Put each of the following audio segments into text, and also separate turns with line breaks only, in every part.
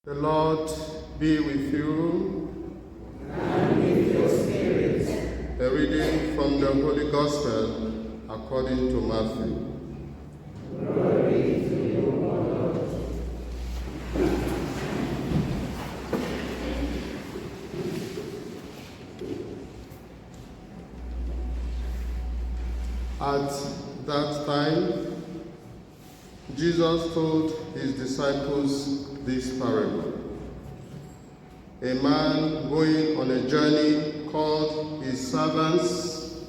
The Lord be with you.
And with your spirit.
A reading from the Holy Gospel according to Matthew.
Glory to you, O Lord.
At that time, Jesus told his disciples this parable. A man going on a journey called his servants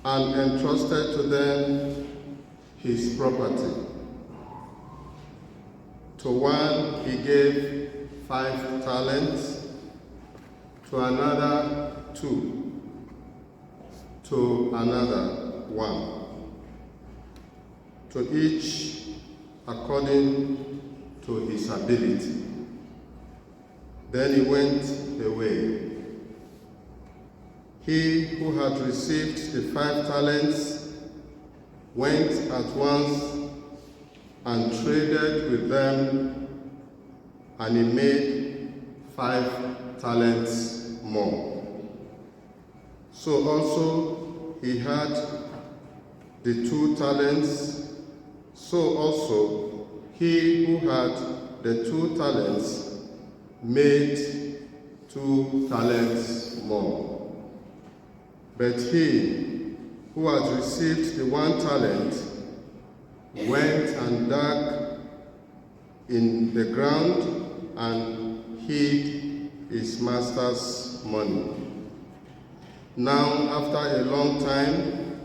and entrusted to them his property. To one he gave 5 talents, to another 2, to another 1, to each according to his ability. Then he went away. He who had received the 5 talents went at once and traded with them, and he made 5 talents more. So also he had the 2 talents. So also he who had the 2 talents made 2 talents more. But he who had received the 1 talent went and dug in the ground and hid his master's money. Now, after a long time,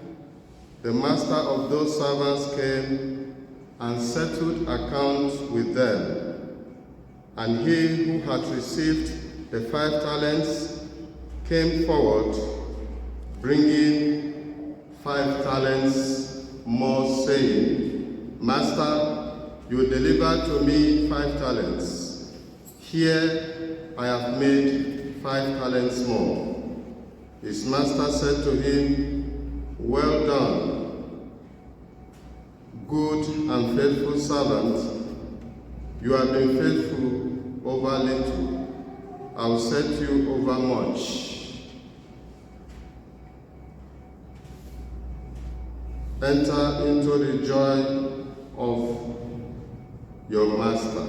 the master of those servants came and settled accounts with them. And he who had received the 5 talents came forward, bringing 5 talents more, saying, Master, you delivered to me 5 talents. Here I have made 5 talents more. His master said to him, Well done, good and faithful servant. You have been faithful over little. I will set you over much. Enter into the joy of your master.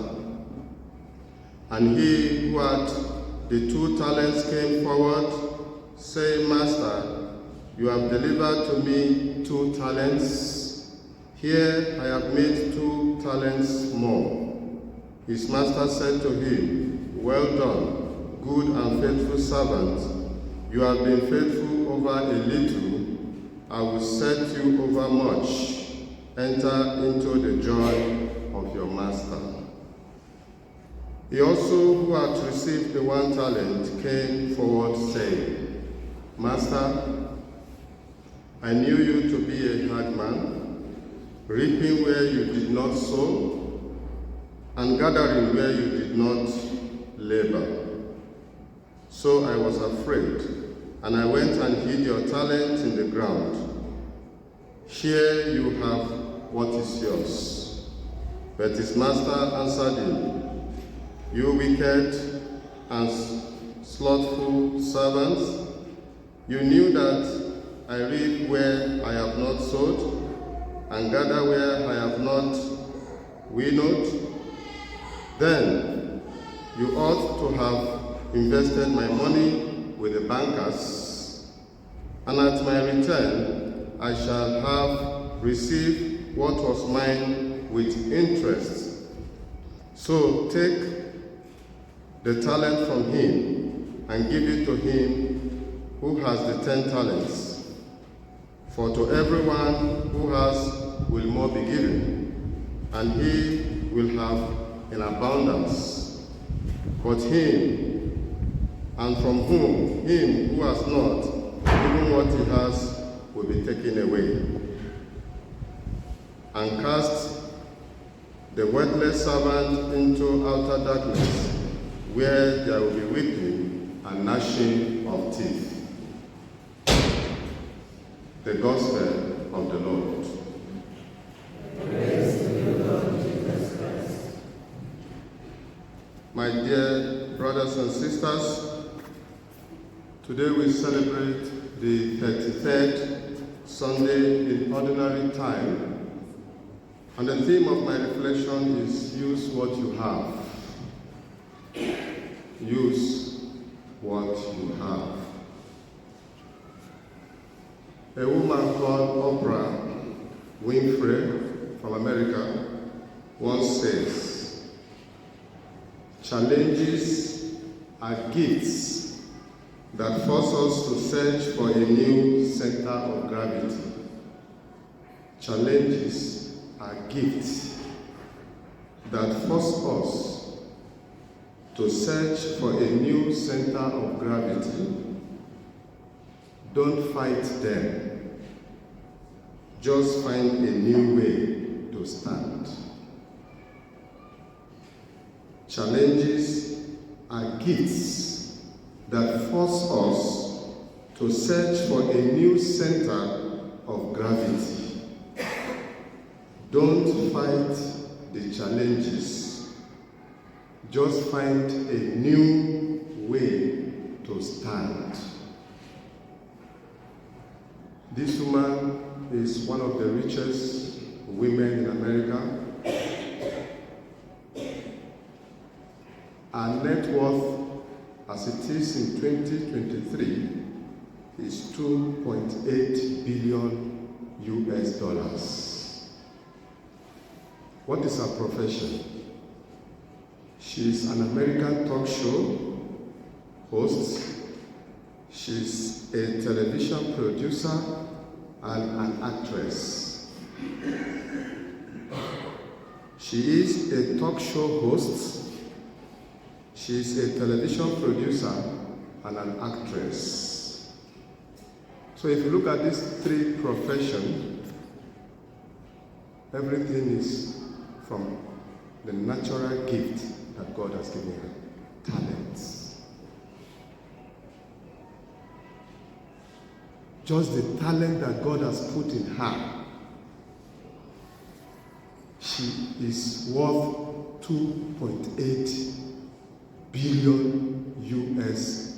And he who had the 2 talents came forward, saying, Master, you have delivered to me 2 talents. Here I have made 2 talents more. His master said to him, Well done, good and faithful servant. You have been faithful over a little. I will set you over much. Enter into the joy of your master. He also who had received the 1 talent came forward, saying, Master, I knew you to be a hard man, reaping where you did not sow, and gathering where you did not labor. So I was afraid, and I went and hid your talent in the ground. Here you have what is yours. But his master answered him, You wicked and slothful servants, you knew that I reap where I have not sowed, and gather where I have not winnowed. Then you ought to have invested my money with the bankers, and at my return I shall have received what was mine with interest. So take the talent from him and give it to him who has the 10 talents. For to everyone who has will more be given, and he will have in abundance. But from him who has not, even what he has will be taken away. And cast the worthless servant into outer darkness, where there will be weeping and gnashing of teeth. The Gospel of the Lord.
Praise to you, Lord Jesus Christ.
My dear brothers and sisters, today we celebrate the 33rd Sunday in Ordinary Time, and the theme of my reflection is use what you have. Use what you have. A woman called Oprah Winfrey from America once says, "Challenges are gifts that force us to search for a new center of gravity." Challenges are gifts that force us to search for a new center of gravity. Don't fight them. Just find a new way to stand. Challenges are gifts that force us to search for a new center of gravity. Don't fight the challenges. Just find a new way to stand. This woman is one of the richest women in America. Her net worth, as it is in 2023, is $2.8 billion US. What is her profession? She is an American talk show host. She's a television producer and an actress. She is a talk show host. She is a television producer and an actress. So if you look at these three professions, everything is from the natural gift that God has given her, talents. Just the talent that God has put in her, she is worth $2.8 billion US.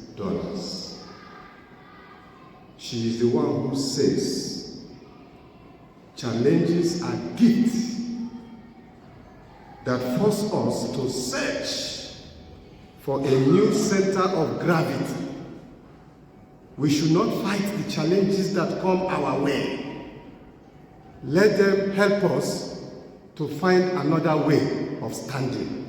She is the one who says, challenges are gifts that force us to search for a new center of gravity. We should not fight the challenges that come our way. Let them help us to find another way of standing.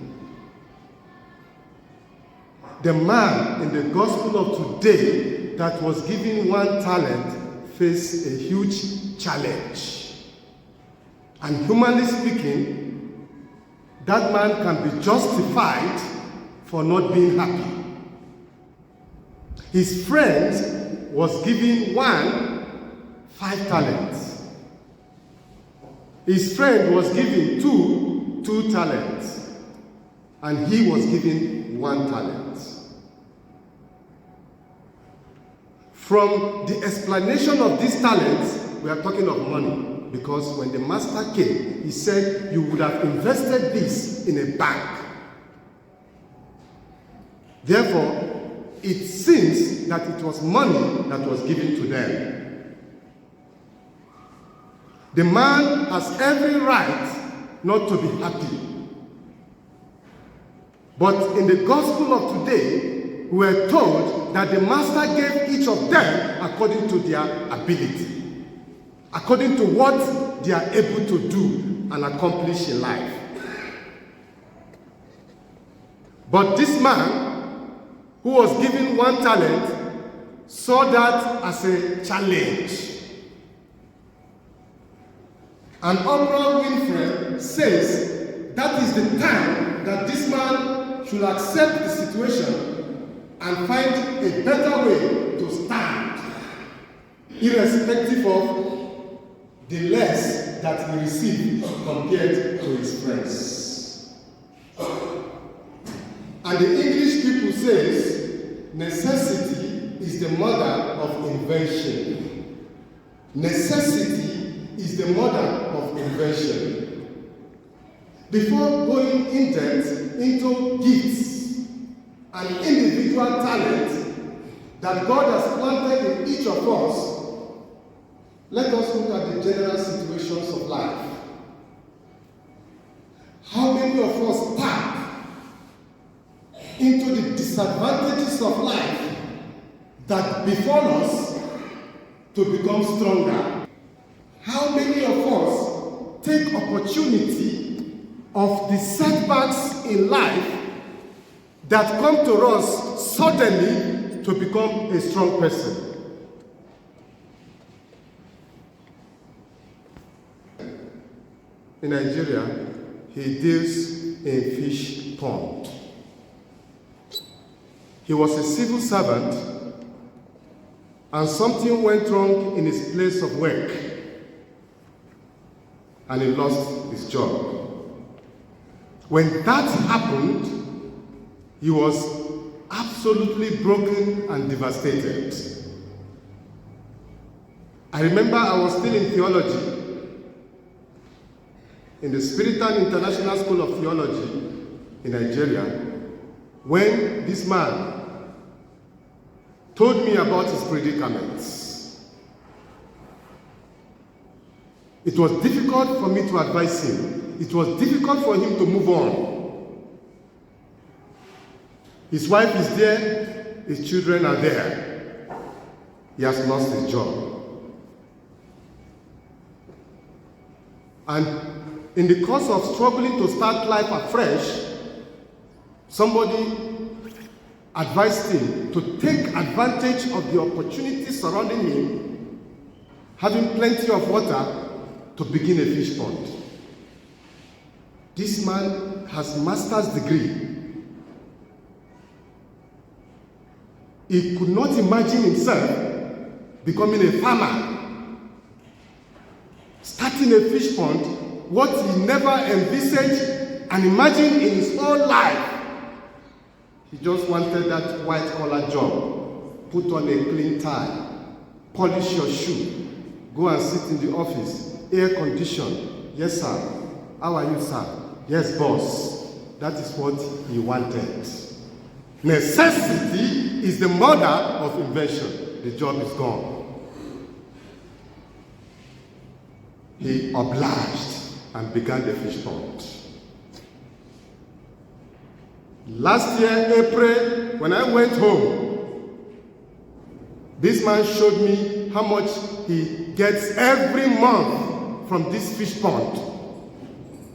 The man in the gospel of today that was given one talent faced a huge challenge. And humanly speaking, that man can be justified for not being happy. His friend was given 5 talents. His friend was given 2 talents. And he was given 1 talent. From the explanation of these talents, we are talking of money. Because when the master came, he said, you would have invested this in a bank. Therefore, it seems that it was money that was given to them. The man has every right not to be happy. But in the gospel of today, we are told that the master gave each of them according to their ability, according to what they are able to do and accomplish in life. But this man, who was given 1 talent, saw that as a challenge. And Oprah Winfrey says that is the time that this man should accept the situation and find a better way to stand, irrespective of the less that he received compared to his friends. And the English people says, necessity is the mother of invention. Necessity is the mother of invention. Before going in depth into gifts
an individual talent that God has planted in each of us, let us look at the general situations of life. How many of us tap into the disadvantages of life that befall us to become stronger? How many of us take opportunity of the setbacks in life that come to us suddenly to become a strong person?
In Nigeria, he deals in fish pond. He was a civil servant, and something went wrong in his place of work, and he lost his job. When that happened, he was absolutely broken and devastated. I remember I was still in theology in the Spiritan International School of Theology in Nigeria when this man told me about his predicaments. It was difficult for me to advise him. It was difficult for him to move on. His wife is there, his children are there. He has lost his job. And in the course of struggling to start life afresh, somebody advised him to take advantage of the opportunities surrounding him, having plenty of water, to begin a fish pond. This man has master's degree. He could not imagine himself becoming a farmer, starting a fish pond, what he never envisaged and imagined in his whole life. He just wanted that white-collar job. Put on a clean tie, polish your shoe, go and sit in the office, air condition. Yes, sir. How are you, sir? Yes, boss. That is what he wanted. Necessity is the mother of invention. The job is gone. He obliged and began the fish pond. Last year, April, when I went home, this man showed me how much he gets every month from this fish pond.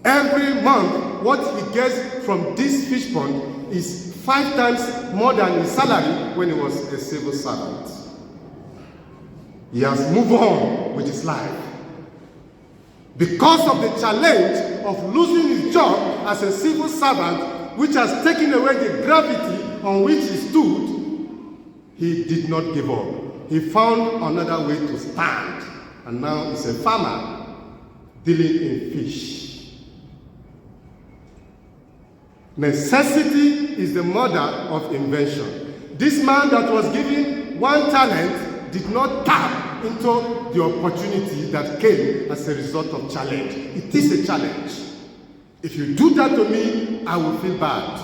Every month, what he gets from this fish pond is 5 times more than his salary when he was a civil servant. He has moved on with his life. Because of the challenge of losing his job as a civil servant, which has taken away the gravity on which he stood, he did not give up. He found another way to stand, and now he's a farmer dealing in fish. Necessity is the mother of invention. This man that was given one talent did not tap into the opportunity that came as a result of challenge. It is a challenge. If you do that to me, I will feel bad.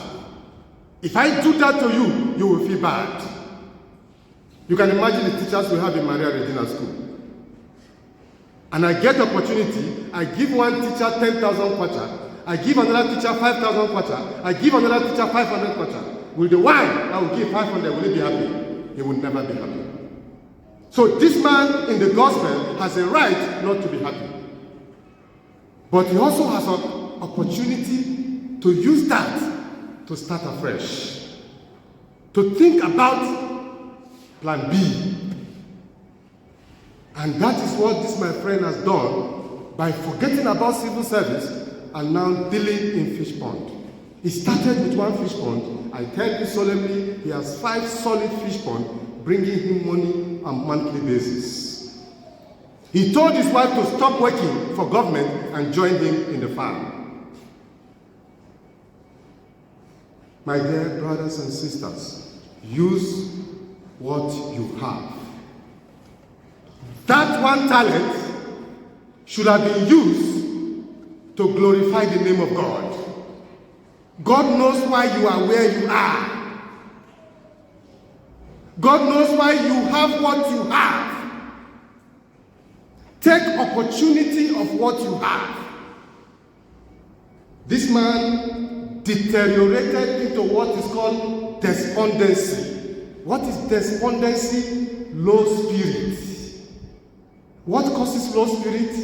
If I do that to you, you will feel bad. You can imagine the teachers we have in Maria Regina School. And I get opportunity, I give one teacher 10,000 kwacha, I give another teacher 5,000 kwacha, I give another teacher 500 kwacha. With the one I will give 500, will he be happy? He will never be happy. So this man in the gospel has a right not to be happy. But he also has an opportunity to use that to start afresh. To think about plan B. And that is what this my friend has done by forgetting about civil service and now dealing in fish pond. He started with one fish pond. I tell you solemnly, he has 5 solid fish ponds bringing him money on a monthly basis. He told his wife to stop working for government and join him in the farm. My dear brothers and sisters, use what you have. That one talent should have been used to glorify the name of God. God knows why you are where you are.
God knows why you have what you have. Take opportunity of what you have. This man deteriorated into what is called despondency. What is despondency? Low spirit. What causes low spirit?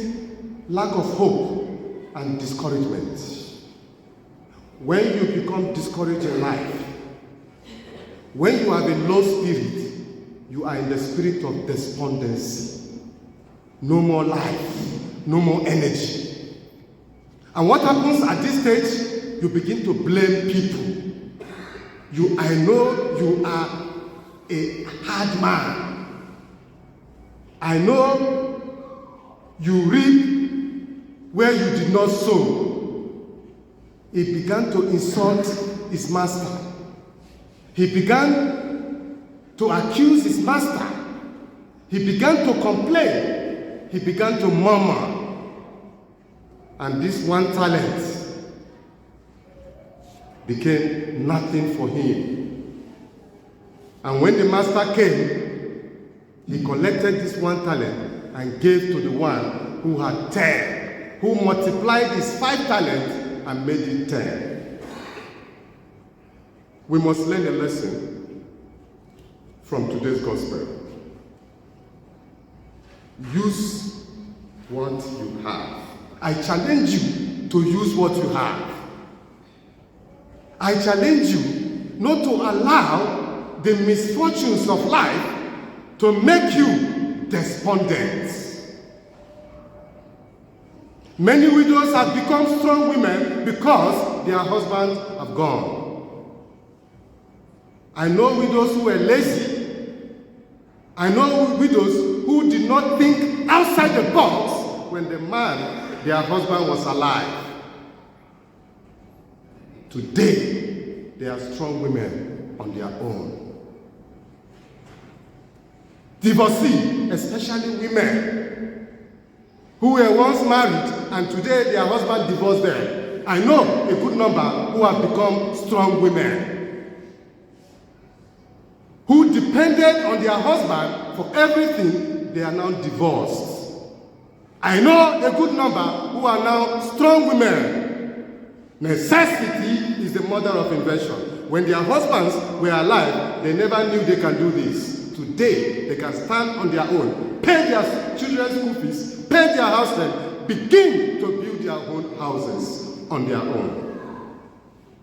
Lack of hope and discouragement. When you become discouraged in life, when you have a low spirit, you are in the spirit of despondency. No more life, no more energy. And what happens at this stage? You begin to blame people. I know you are a hard man. I know you reap where you did not sow. He began to insult his master. He began to accuse his master. He began to complain. He began to murmur. And this one talent became nothing for him. And when the master came, he collected this one talent and gave to the one who had 10, who multiplied his 5 talents and made it 10. We must learn a lesson from today's gospel. Use what you have. I challenge you to use what you have. I challenge you not to allow the misfortunes of life to make you despondent. Many widows have become strong women because their husbands have gone. I know widows who were lazy. I know widows who did not think outside the box when the man, their husband, was alive. Today, they are strong women on their own. Divorcee, especially women who were once married and today their husband divorced them. I know a good number who have become strong women, who depended on their husband for everything. They are now divorced. I know a good number who are now strong women. Necessity is the mother of invention. When their husbands were alive, they never knew they can do this. Today, they can stand on their own, pay their children's school fees, pay their house rent, begin to build their own houses on their own.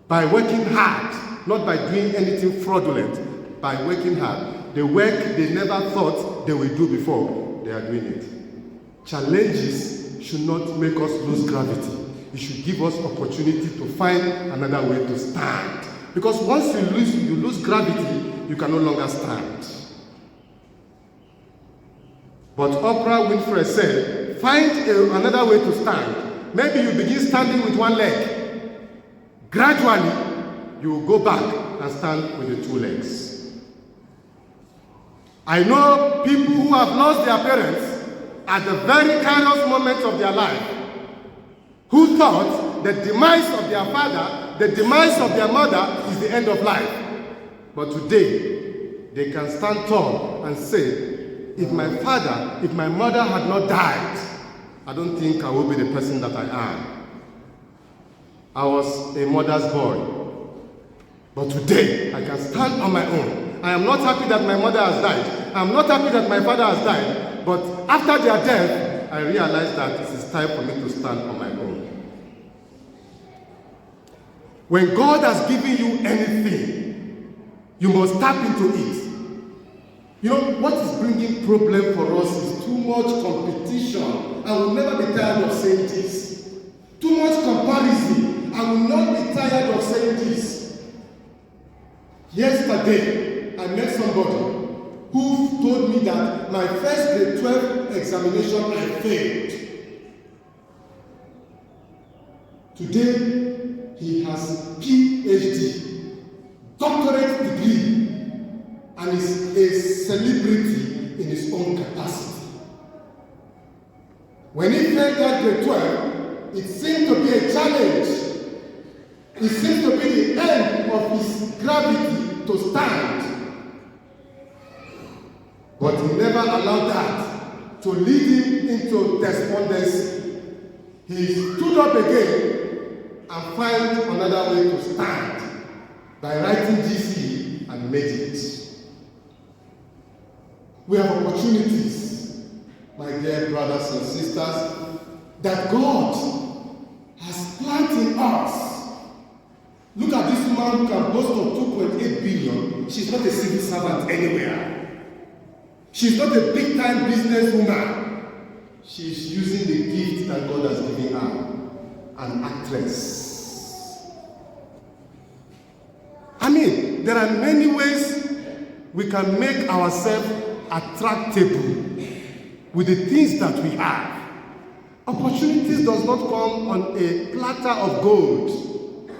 By working hard, not by doing anything fraudulent. By working hard, the work they never thought they would do before, they are doing it. Challenges should not make us lose gravity. It should give us opportunity to find another way to stand. Because once you lose gravity, you can no longer stand. But Oprah Winfrey said, find another way to stand. Maybe you begin standing with one leg. Gradually, you will go back and stand with the 2 legs. I know people who have lost their parents at the very kairos moment of their life, who thought the demise of their father, the demise of their mother is the end of life. But today, they can stand tall and say, if my father, if my mother had not died, I don't think I will be the person that I am. I was a mother's boy. But today, I can stand on my own. I am not happy that my mother has died. I am not happy that my father has died. But after their death, I realized that it is time for me to stand on my own. When God has given you anything, you must tap into it. You know, what is bringing problem for us is too much competition. I will never be tired of saying this. Too much comparison. I will not be tired of saying this. Yesterday, I met somebody who told me that my first grade 12 examination I failed. Today, he has PhD, doctorate degree, and is a celebrity in his own capacity. When he failed that grade 12, it seemed to be a challenge. It seemed to be the end of his gravity to stand. But he never allowed that to lead him into despondency. He stood up again and found another way to stand by writing GCE and made it. We have opportunities, my dear brothers and sisters, that God has planted in us. Look at this woman who can boast of 2.8 billion. She's not a civil servant anywhere. She's not a big-time businesswoman. She's using the gift that God has given her, an actress. I mean, there are many ways we can make ourselves attractable with the things that we have. Opportunities does not come on a platter of gold.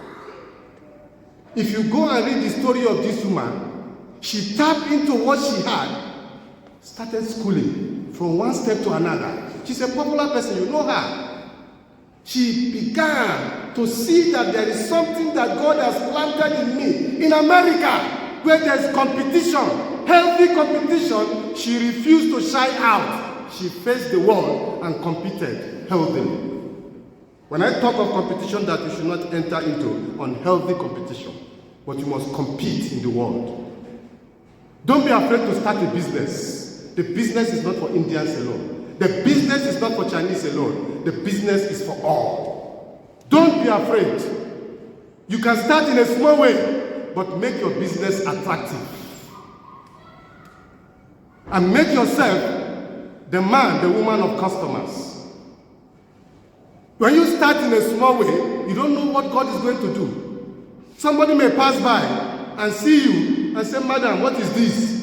If you go and read the story of this woman, she tapped into what she had, started schooling from one step to another. She's a popular person, you know her. She began to see that there is something that God has planted in me. In America, where there's competition, healthy competition, she refused to shy out. She faced the world and competed healthily. When I talk of competition that you should not enter into, unhealthy competition, but you must compete in the world. Don't be afraid to start a business. The business is not for Indians alone. The business is not for Chinese alone. The business is for all. Don't be afraid. You can start in a small way, but make your business attractive. And make yourself the man, the woman of customers. When you start in a small way, you don't know what God is going to do. Somebody may pass by and see you and say, "Madam, what is this?"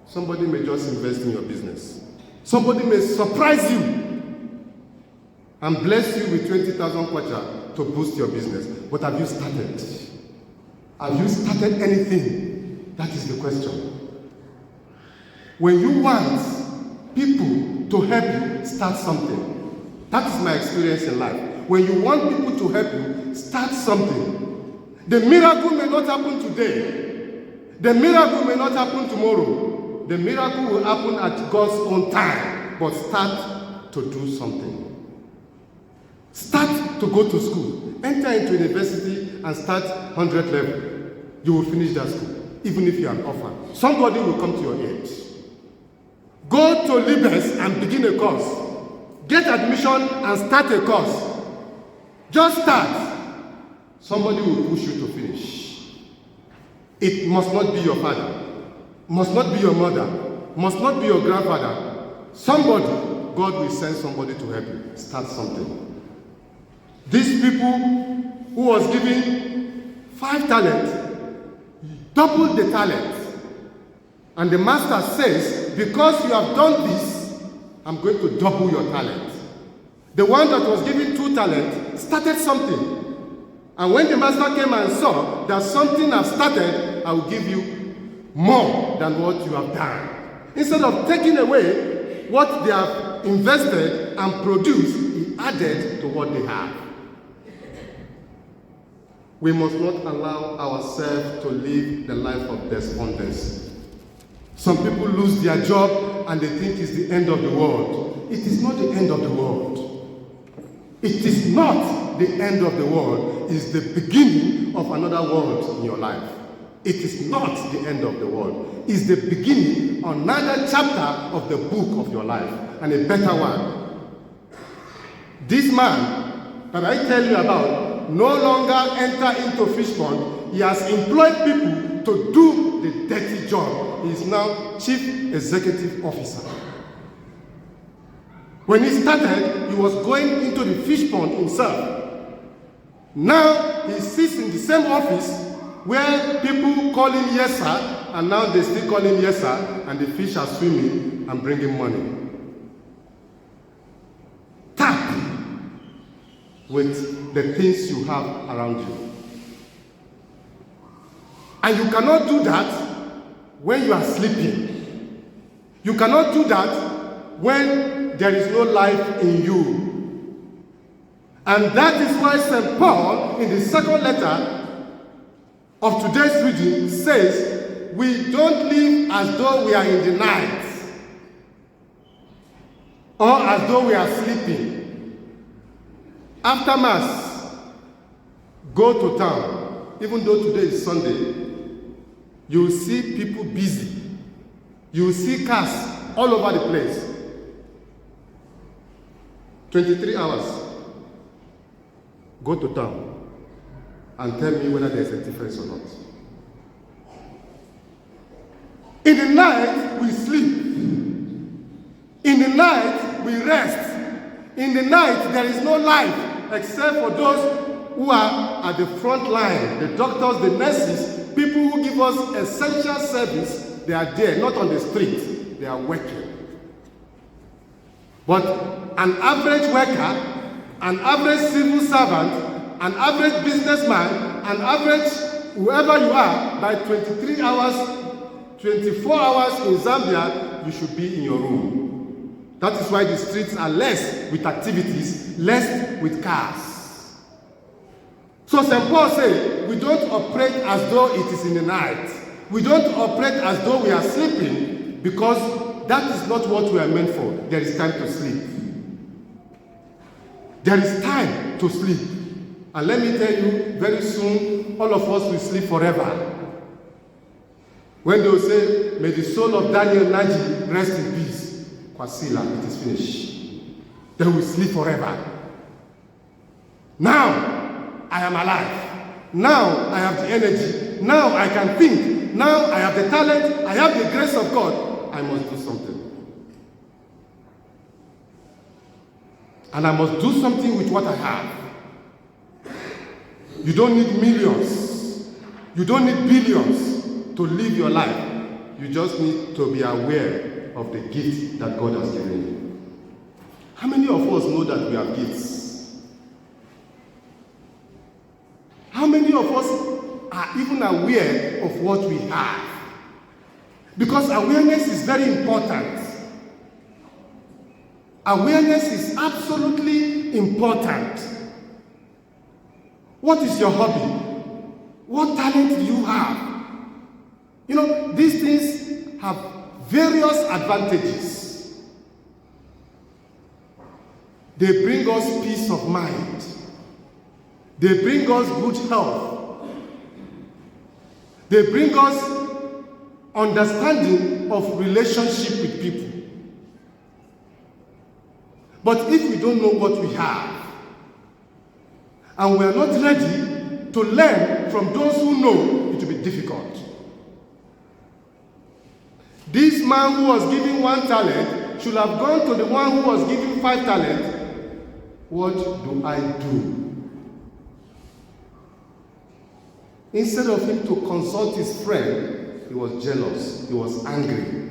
Somebody may just invest in your business. Somebody may surprise you and bless you with 20,000 kwacha to boost your business. But have you started? Have you started anything? That is the question. When you want people to help you, start something. That is my experience in life. When you want people to help you, start something. The miracle may not happen today. The miracle may not happen tomorrow. The miracle will happen at God's own time, but start to do something. Start to go to school. Enter into university and start 100 level. You will finish that school, even if you are an orphan. Somebody will come to your aid. Go to Libes and begin a course. Get admission and start a course. Just start. Somebody will push you to finish. It must not be your father. Must not be your mother, must not be your grandfather. Somebody, God will send somebody to help you. Start something. These people who was given 5 talents, doubled the talent. And the master says, because you have done this, I'm going to double your talent. The one that was given 2 talents started something. And when the master came and saw that something has started, I will give you more than what you have done. Instead of taking away what they have invested and produced, he added to what they have. We must not allow ourselves to live the life of despondency. Some people lose their job and they think it's the end of the world. It is not the end of the world. It is not the end of the world. It is the beginning of another world in your life. It is not the end of the world. It's the beginning of another chapter of the book of your life, and a better one. This man that I tell you about no longer enter into fish pond. He has employed people to do the dirty job. He is now Chief Executive Officer. When he started, he was going into the fish pond himself. Now he sits in the same office where people call him yes sir, and now they still call him yes sir, and the fish are swimming and bringing money. Tap with the things you have around you. And you cannot do that when you are sleeping. You cannot do that when there is no life in you. And that is why St. Paul, in the second letter of today's reading, says, we don't live as though we are in the night or as though we are sleeping. After Mass, go to town. Even though today is Sunday, you will see people busy. You will see cars all over the place. 23 hours. Go to town and tell me whether there's a difference or not. In the night, we sleep. In the night, we rest. In the night, there is no life except for those who are at the front line, the doctors, the nurses, people who give us essential service. They are there, not on the street. They are working. But an average worker, an average civil servant, an average businessman, an average whoever you are, by 23 hours, 24 hours in Zambia, you should be in your room. That is why the streets are less with activities, less with cars. So St. Paul said, we don't operate as though it is in the night. We don't operate as though we are sleeping, because that is not what we are meant for. There is time to sleep. There is time to sleep. And let me tell you, very soon, all of us will sleep forever. When they will say, may the soul of Daniel Naji rest in peace, Kwasila, it is finished. They will sleep forever. Now, I am alive. Now, I have the energy. Now, I can think. Now, I have the talent. I have the grace of God. I must do something. And I must do something with what I have. You don't need millions. You don't need billions to live your life. You just need to be aware of the gift that God has given you. How many of us know that we have gifts? How many of us are even aware of what we have? Because awareness is very important. Awareness is absolutely important. What is your hobby? What talent do you have? You know, these things have various advantages. They bring us peace of mind. They bring us good health. They bring us understanding of relationship with people. But if we don't know what we have, and we are not ready to learn from those who know, it will be difficult. This man who was given 1 talent should have gone to the one who was given 5 talents. What do I do? Instead of him to consult his friend, he was jealous, he was angry.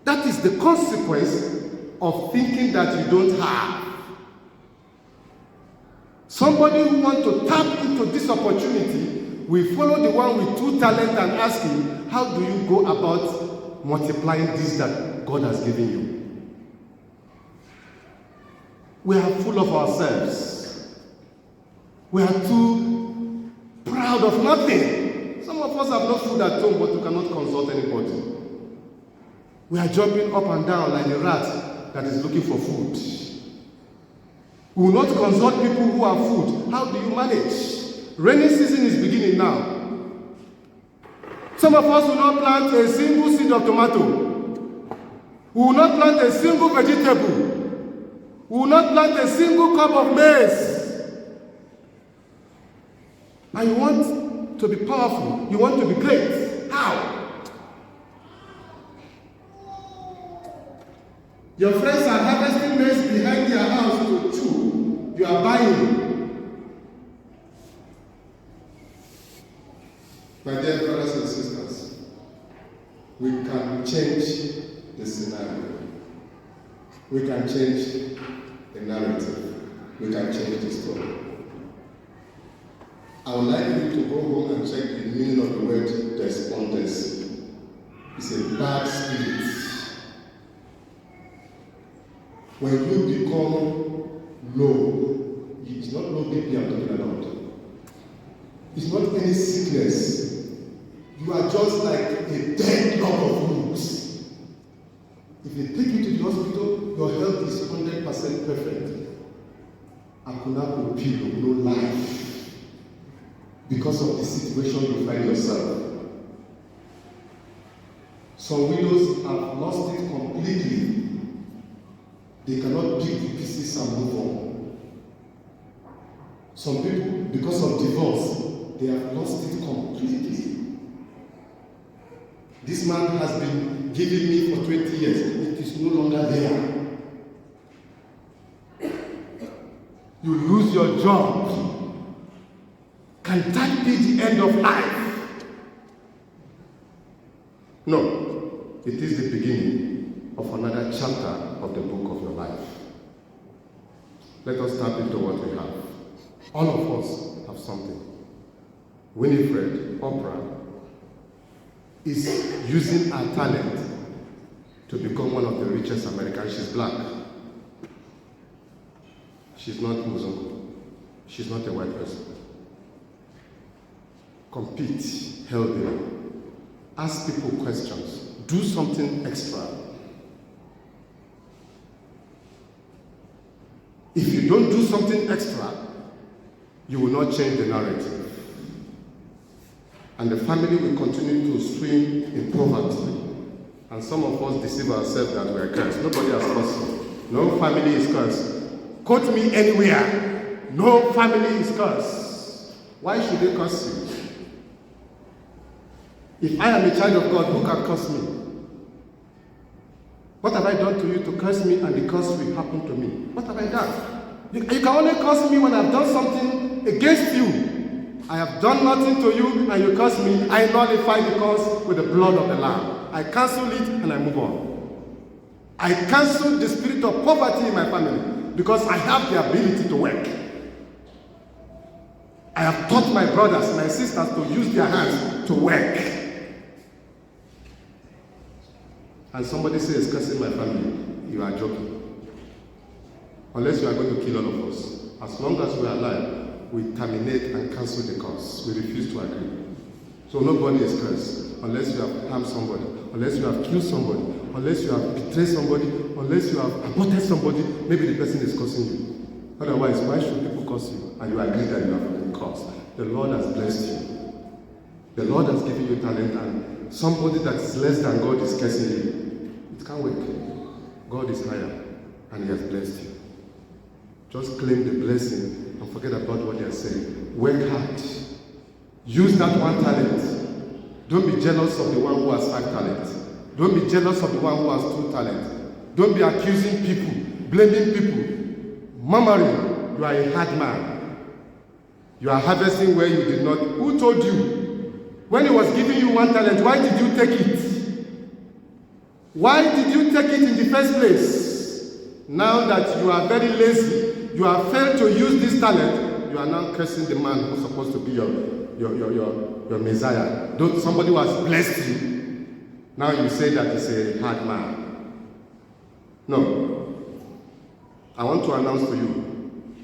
That is the consequence of thinking that you don't have. Somebody who wants to tap into this opportunity will follow the one with 2 talents and ask him, how do you go about multiplying this that God has given you? We are full of ourselves. We are too proud of nothing. Some of us have no food at home, but we cannot consult anybody. We are jumping up and down like a rat that is looking for food. We will not consult people who have food. How do you manage? Rainy season is beginning now. Some of us will not plant a single seed of tomato. We will not plant a single vegetable. We will not plant a single cup of maize. And you want to be powerful. You want to be great. How? Your friends are harvesting maize behind their house to chew. You are buying. My dear brothers and sisters, we can change the scenario. We can change the narrative. We can change the story. I would like you to go home and check the meaning of the word despondency. It's a bad spirit. When you become low, it's not low BP I'm talking about. It's not any sickness. You are just like a dead log of roots. If they take you to the hospital, your health is 100% perfect. Akunaku people, no life. Because of the situation you find yourself. Some widows have lost it completely. They cannot pick the pieces and move on. Some people, because of divorce, they have lost it completely. This man has been giving me for 20 years. It is no longer there. You lose your job. Can that be the end of life?
No, it is the beginning of another chapter of the book of your life. Let us tap into what we have. All of us have something. Winifred Oprah is using her talent to become one of the richest Americans. She's black. She's not Muslim. She's not a white person. Compete healthily. Ask people questions. Do something extra. If you don't do something extra, you will not change the narrative. And the family will continue to swim in poverty. And some of us deceive ourselves that we are cursed. Nobody has cursed you. No family is cursed. Quote me anywhere. No family is cursed. Why should they curse you? If I am a child of God, who can curse me? What have I done to you to curse me and the curse will happen to me? What have I done? You can only curse me when I've done something against you. I have done nothing to you and you curse me. I nullify the curse with the blood of the Lamb. I cancel it and I move on. I cancel the spirit of poverty in my family because I have the ability to work. I have taught my brothers, my sisters to use their hands to work. And somebody says, cursing my family, you are joking. Unless you are going to kill all of us. As long as we are alive, we terminate and cancel the curse. We refuse to agree. So nobody is cursed unless you have harmed somebody, unless you have killed somebody, unless you have betrayed somebody, unless you have aborted somebody, maybe the person is cursing you. Otherwise, why should people curse you and you agree that you have been cursed? The Lord has blessed you. The Lord has given you talent and somebody that is less than God is cursing you. It can't work. God is higher and He has blessed you. Just claim the blessing and forget about what they are saying. Work hard. Use that one talent. Don't be jealous of the one who has 5 talents. Don't be jealous of the one who has 2 talents. Don't be accusing people, blaming people, murmuring. You are a hard man. You are harvesting where you did not. Who told you? When He was giving you 1 talent, why did you take it? Why did you take it in the first place? Now that you are very lazy, you have failed to use this talent, you are now cursing the man who's supposed to be your Messiah. Somebody who has blessed you, now you say that he's a hard man. No. I want to announce to you,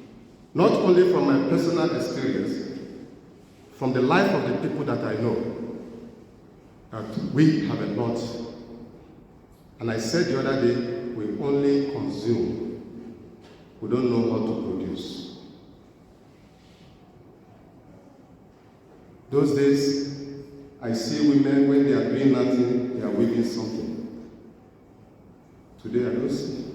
not only from my personal experience, from the life of the people that I know, that we have a lot. And I said the other day, we only consume. We don't know how to produce. Those days, I see women, when they are doing nothing, they are weaving something. Today, I don't see.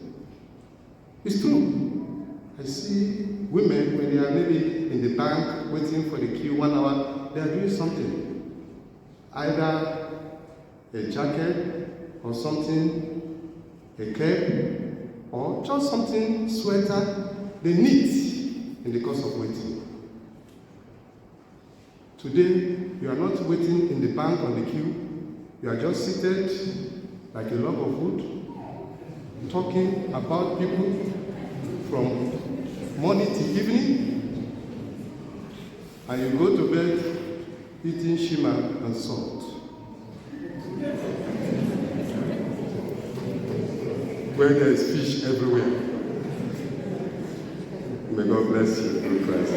It's true. I see women, when they are maybe in the bank, waiting for the queue 1 hour, they are doing something. Either a jacket or something, a cape, or just something, sweater, they knit in the course of waiting. Today, you are not waiting in the bank on the queue. You are just seated like a log of wood, talking about people from morning to evening, and you go to bed eating shima and salt. Where there is fish everywhere. May God bless you in Christ.